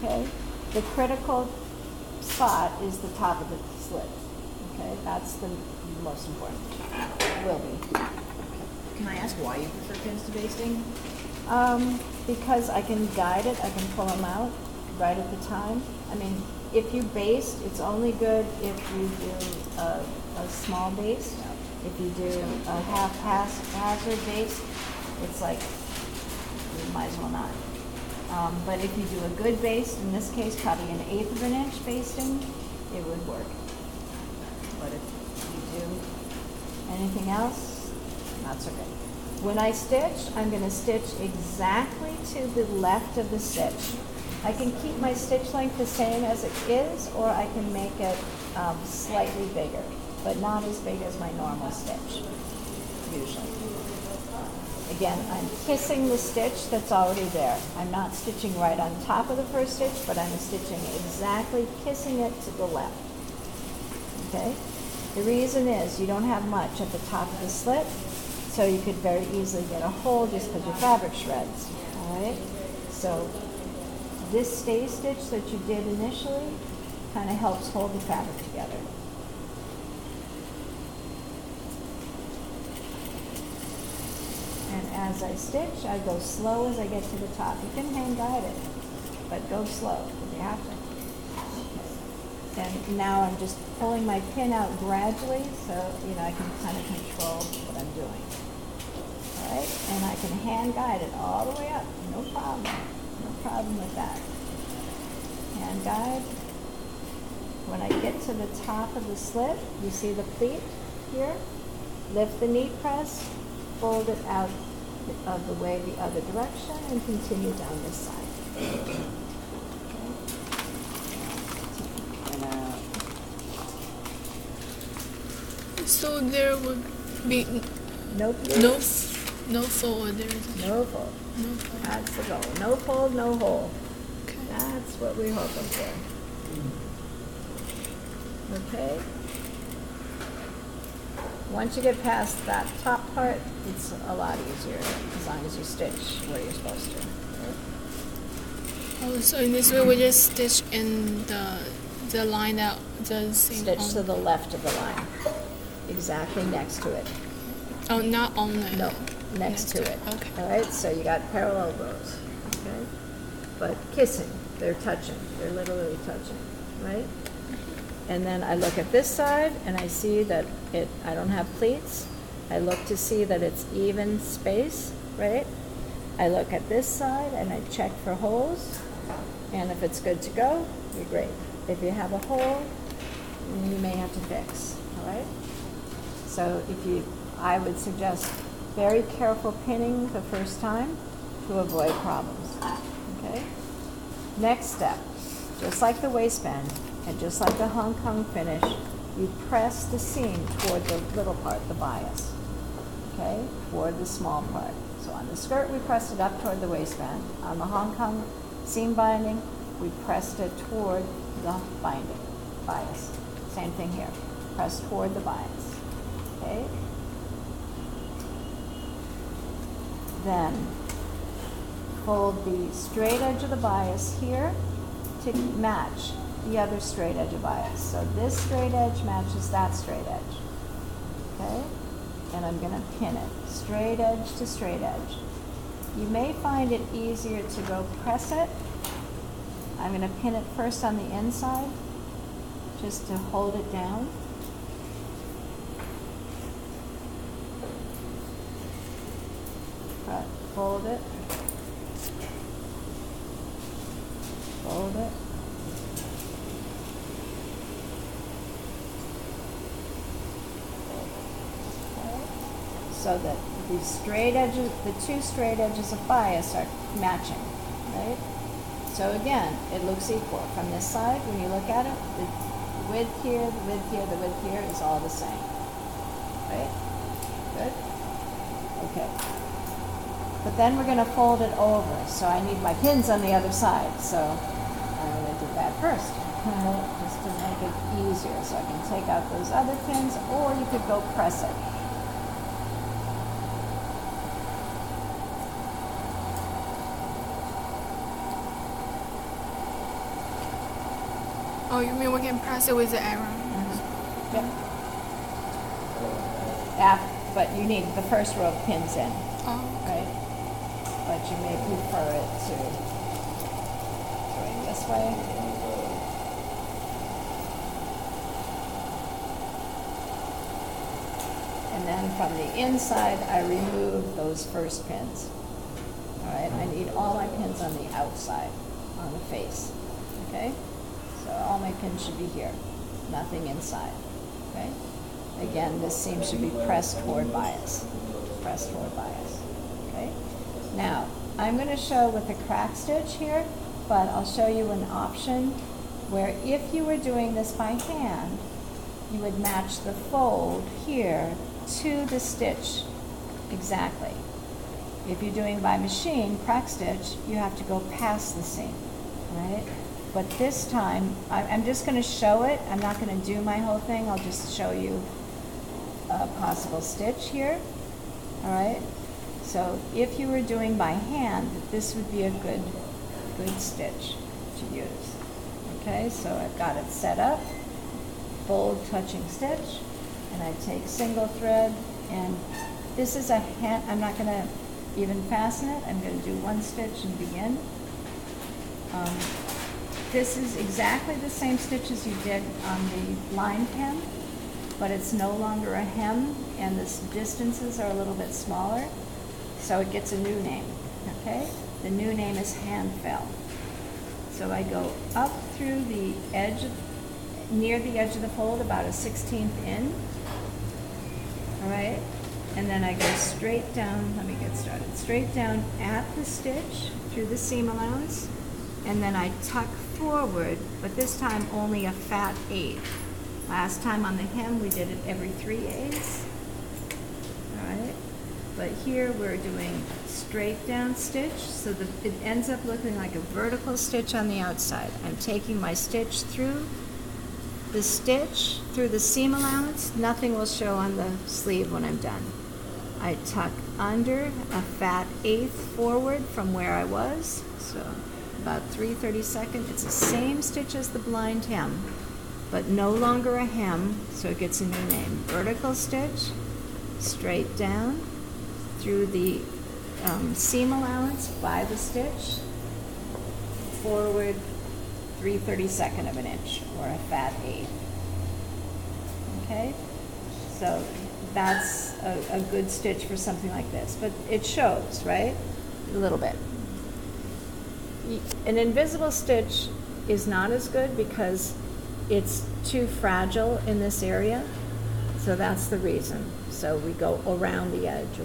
okay? The critical spot is the top of the slit, okay? That's the most important, will be. Can I ask why you prefer pins to basting? Because I can guide it, I can pull them out right at the time. I mean, if you baste, it's only good if you do a small baste. If you do a hazard baste, it's like, you might as well not. But if you do a good baste, in this case, probably an 1/8 of an inch basting, it would work. But if you do anything else, not so good. When I stitch, I'm going to stitch exactly to the left of the stitch. I can keep my stitch length the same as it is, or I can make it slightly bigger, but not as big as my normal stitch, usually. Again, I'm kissing the stitch that's already there. I'm not stitching right on top of the first stitch, but I'm stitching exactly, kissing it to the left. Okay? The reason is you don't have much at the top of the slit, so you could very easily get a hole just because your fabric shreds. All right? So this stay stitch that you did initially kind of helps hold the fabric together. And as I stitch, I go slow as I get to the top. You can hand guide it, but go slow if you have to. And now I'm just pulling my pin out gradually so, I can kind of control what I'm doing. All right? And I can hand guide it all the way up. No problem. No problem with that. Hand guide. When I get to the top of the slit, you see the pleat here? Lift the knee press, fold it out of the way the other direction, and continue down this side. Okay. And out. So there would be No pleat. no fold. There is No fold. no fold. That's the goal. No fold, no hole. Okay. That's what we're hoping for. Okay? Once you get past that top part, it's a lot easier as long as you stitch where you're supposed to. Oh, so in this way we just stitch in the line that the same. Stitch to the left of the line. Exactly next to it. Oh, not on the. No, next to it. Okay. All right, so you got parallel rows, okay? But kissing, they're touching, they're literally touching, right? And then I look at this side and I see that I don't have pleats. I look to see that it's even space, right? I look at this side and I check for holes. And if it's good to go, you're great. If you have a hole, you may have to fix, all right? So I would suggest very careful pinning the first time to avoid problems, okay? Next step, just like the waistband and just like the Hong Kong finish, you press the seam toward the little part, the bias, okay, toward the small part. So on the skirt, we pressed it up toward the waistband. On the Hong Kong seam binding, we pressed it toward the binding, bias. Same thing here, press toward the bias, okay? Then fold the straight edge of the bias here to match the other straight edge of bias. So this straight edge matches that straight edge, okay? And I'm gonna pin it, straight edge to straight edge. You may find it easier to go press it. I'm gonna pin it first on the inside, just to hold it down. Fold it. Fold it. So that the straight edges, the two straight edges of bias are matching, right? So again, it looks equal. From this side, when you look at it, the width here, the width here, the width here is all the same, right? Good? Okay. But then we're gonna fold it over, so I need my pins on the other side, so I'm gonna do that first, just to make it easier, so I can take out those other pins, or you could go press it. Oh, you mean we can press it with the arrow? Yep. But you need the first row of pins in, Oh, right? But you may prefer it to going this way. And then from the inside, I remove those first pins. All right, I need all my pins on the outside, on the face, okay? So all my pins should be here, nothing inside, okay? Again, this seam should be pressed toward bias, okay? Now, I'm gonna show with a crack stitch here, but I'll show you an option where if you were doing this by hand, you would match the fold here to the stitch exactly. If you're doing by machine, crack stitch, you have to go past the seam, right? But this time, I'm just gonna show it. I'm not gonna do my whole thing. I'll just show you a possible stitch here, all right? So if you were doing by hand, this would be a good stitch to use. Okay, so I've got it set up, fold touching stitch, and I take single thread, and this is a hand, I'm not gonna even fasten it, I'm gonna do one stitch and begin. This is exactly the same stitch as you did on the line hem, but it's no longer a hem, and the distances are a little bit smaller, so it gets a new name, okay? The new name is hand fell. So I go up through the edge, near the edge of the fold, about a 1/16 in, all right? And then I go straight down, let me get started, straight down at the stitch through the seam allowance, and then I tuck forward, but this time only a fat 1/8. Last time on the hem, we did it every 3/8, all right? But here we're doing straight down stitch, so it ends up looking like a vertical stitch on the outside. I'm taking my stitch through the seam allowance. Nothing will show on the sleeve when I'm done. I tuck under a fat 1/8 forward from where I was, so about 3/32. It's the same stitch as the blind hem, but no longer a hem, so it gets a new name. Vertical stitch, straight down through the seam allowance by the stitch, forward 3/32 of an inch, or a fat 1/8. Okay, so that's a good stitch for something like this, but it shows, right? A little bit. An invisible stitch is not as good because it's too fragile in this area, so that's the reason. So we go around the edge,